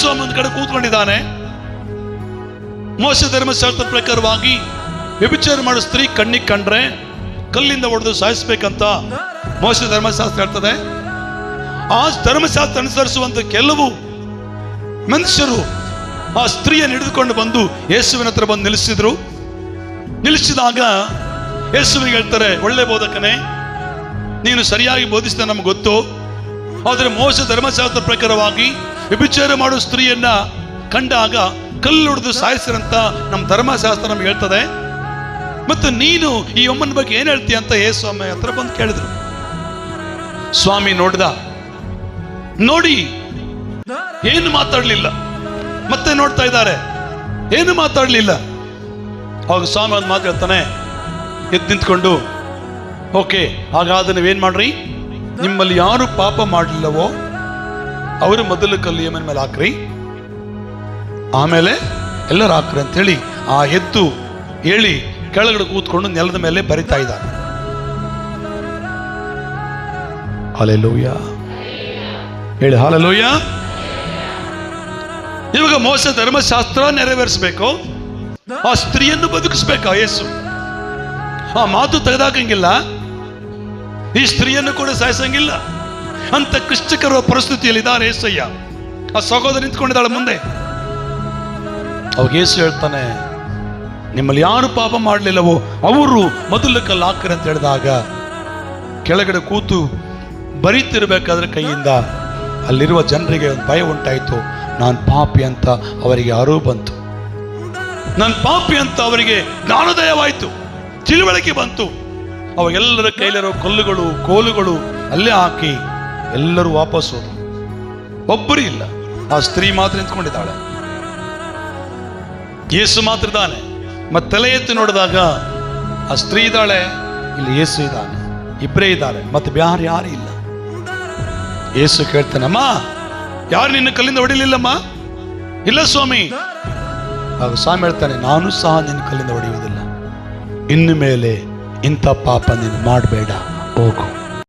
ಸ್ವಾಮಿ ಒಂದು ಕಡೆ ಕೂತ್ಕೊಂಡಿದ್ದಾನೆ. ಮೋಶೆ ಧರ್ಮಶಾಸ್ತ್ರದ ಪ್ರಕಾರವಾಗಿ ವ್ಯಭಿಚಾರ ಮಾಡೋ ಸ್ತ್ರೀ ಕಣ್ಣಿಗೆ ಕಂಡ್ರೆ ಕಲ್ಲಿಂದ ಹೊಡೆದು ಸಾಯಿಸ್ಬೇಕಂತ ಮೋಶೆ ಧರ್ಮಶಾಸ್ತ್ರ ಹೇಳ್ತದೆ. ಆ ಧರ್ಮಶಾಸ್ತ್ರ ಅನುಸರಿಸುವಂತ ಕೆಲವು ಮನುಷ್ಯರು ಆ ಸ್ತ್ರೀಯನ್ನು ಹಿಡಿದುಕೊಂಡು ಬಂದು ಯೇಸುವಿನ ಹತ್ರ ಬಂದು ನಿಲ್ಲಿಸಿದಾಗ ಯೇಸುವಿಗೆ ಹೇಳ್ತಾರೆ, ಒಳ್ಳೆ ಬೋಧಕನೇ, ನೀನು ಸರಿಯಾಗಿ ಬೋಧಿಸಿದ ನಮ್ಗೆ ಗೊತ್ತು. ಆದರೆ ಮೋಶೆ ಧರ್ಮಶಾಸ್ತ್ರ ಪ್ರಕಾರವಾಗಿ ವ್ಯಭಿಚಾರ ಮಾಡೋ ಸ್ತ್ರೀಯನ್ನ ಕಂಡಾಗ ಕಲ್ಲು ಹೊಡೆದು ಸಾಯಿಸಿರಂತ ನಮ್ಮ ಧರ್ಮಶಾಸ್ತ್ರ ನಮ್ಗೆ ಹೇಳ್ತದೆ. ಮತ್ತು ನೀನು ಈ ಅಮ್ಮನ ಬಗ್ಗೆ ಏನ್ ಹೇಳ್ತೀಯ ಅಂತ ಯೇಸು ಸ್ವಾಮಿ ಹತ್ರ ಬಂದು ಕೇಳಿದ್ರು. ಸ್ವಾಮಿ ನೋಡಿ ಏನು ಮಾತಾಡ್ಲಿಲ್ಲ. ಮತ್ತೆ ನೋಡ್ತಾ ಇದ್ದಾರೆ, ಏನು ಮಾತಾಡ್ಲಿಲ್ಲ. ಅವಾಗ ಸ್ವಾಮಿ ಒಂದು ಮಾತು ಹೇಳ್ತಾನೆ, ಎದ್ದು ನಿಂತ್ಕೊಂಡು, ಓಕೆ, ಹಾಗಾದ್ರೆ ನೀವೇನ್ ಮಾಡ್ರಿ, ನಿಮ್ಮಲ್ಲಿ ಯಾರು ಪಾಪ ಮಾಡಲಿಲ್ಲವೋ ಅವರು ಮೊದಲು ಕಲ್ಲು ಯಮನ ಮೇಲೆ ಹಾಕ್ರಿ, ಆಮೇಲೆ ಎಲ್ಲರೂ ಹಾಕ್ರಿ ಅಂತ ಹೇಳಿ ಆ ಎದ್ದು ಹೇಳಿ ಕೆಳಗಡೆ ಕೂತ್ಕೊಂಡು ನೆಲದ ಮೇಲೆ ಬರಿತಾ ಇದ್ದಾನೆ. ಹಲ್ಲೆಲೂಯಾ ಹೇಳಿ, ಹಲ್ಲೆಲೂಯಾ. ಇವಾಗ ಮೋಶೆ ಧರ್ಮಶಾಸ್ತ್ರ ನೆರವೇರಿಸಬೇಕು, ಆ ಸ್ತ್ರೀಯನ್ನು ಬದುಕಿಸ್ಬೇಕು. ಯೇಸು ಆ ಮಾತು ತೆಗೆದಾಕಂಗಿಲ್ಲ, ಈ ಸ್ತ್ರೀಯನ್ನು ಕೂಡ ಸಾಯಿಸಂಗಿಲ್ಲ ಅಂತ ಕ್ಲಿಷ್ಟಕರ ಪರಿಸ್ಥಿತಿಯಲ್ಲಿ ಇದ್ದಾರೆ ಯೇಸಯ್ಯ. ಆ ಸಹೋದರ ನಿಂತ್ಕೊಂಡಿದ್ದಾಳೆ ಮುಂದೆ. ಅವಾಗ ಯೇಸು ಹೇಳ್ತಾನೆ, ನಿಮ್ಮಲ್ಲಿ ಯಾರು ಪಾಪ ಮಾಡಲಿಲ್ಲವೋ ಅವರು ಮೊದಲು ಕಲ್ಲು ಹಾಕ್ರಿ ಅಂತ ಹೇಳಿದಾಗ ಕೆಳಗಡೆ ಕೂತು ಬರೀತಿರ್ಬೇಕಾದ್ರೆ ಕೈಯಿಂದ ಅಲ್ಲಿರುವ ಜನರಿಗೆ ಒಂದು ಭಯ ಉಂಟಾಯಿತು. ನಾನು ಪಾಪಿ ಅಂತ ಅವರಿಗೆ ಅರಿವು ಬಂತು, ನಾನು ಪಾಪಿ ಅಂತ ಅವರಿಗೆ ಜ್ಞಾನೋದಯವಾಯಿತು, ತಿಳುವಳಿಕೆ ಬಂತು. ಅವಾಗೆಲ್ಲರ ಕೈಲಿರೋ ಕಲ್ಲುಗಳು ಕೋಲುಗಳು ಅಲ್ಲೇ ಹಾಕಿ ಎಲ್ಲರೂ ವಾಪಸ್ ಹೋದ್ರು. ಒಬ್ಬರು ಇಲ್ಲ, ಆ ಸ್ತ್ರೀ ಮಾತ್ರ ನಿಂತ್ಕೊಂಡಿದ್ದಾಳೆ, ಯೇಸು ಮಾತ್ರ ಇದ್ದಾನೆ. ಮತ್ತೆ ತಲೆ ಎತ್ತಿ ನೋಡಿದಾಗ ಆ ಸ್ತ್ರೀ ಇದ್ದಾಳೆ, ಇಲ್ಲಿ ಯೇಸು ಇದ್ದಾನೆ, ಇಬ್ಬರೇ ಇದ್ದಾರೆ, ಮತ್ತೆ ಯಾರು ಇಲ್ಲ. ಯೇಸು ಕೇಳ್ತಾನೆ, ಅಮ್ಮ ಯಾರು ನಿನ್ನ ಕಲ್ಲಿಂದ ಹೊಡಿಲಿಲ್ಲಮ್ಮ? ಇಲ್ಲ ಸ್ವಾಮಿ. ಆಗ ಸ್ವಾಮಿ ಹೇಳ್ತಾನೆ, ನಾನು ಸಹ ನಿನ್ನ ಕಲ್ಲಿಂದ ಹೊಡೆಯುವುದಿಲ್ಲ, ಇನ್ನು ಮೇಲೆ ಇಂಥ ಪಾಪ ನೀನು ಮಾಡಬೇಡ, ಹೋಗು.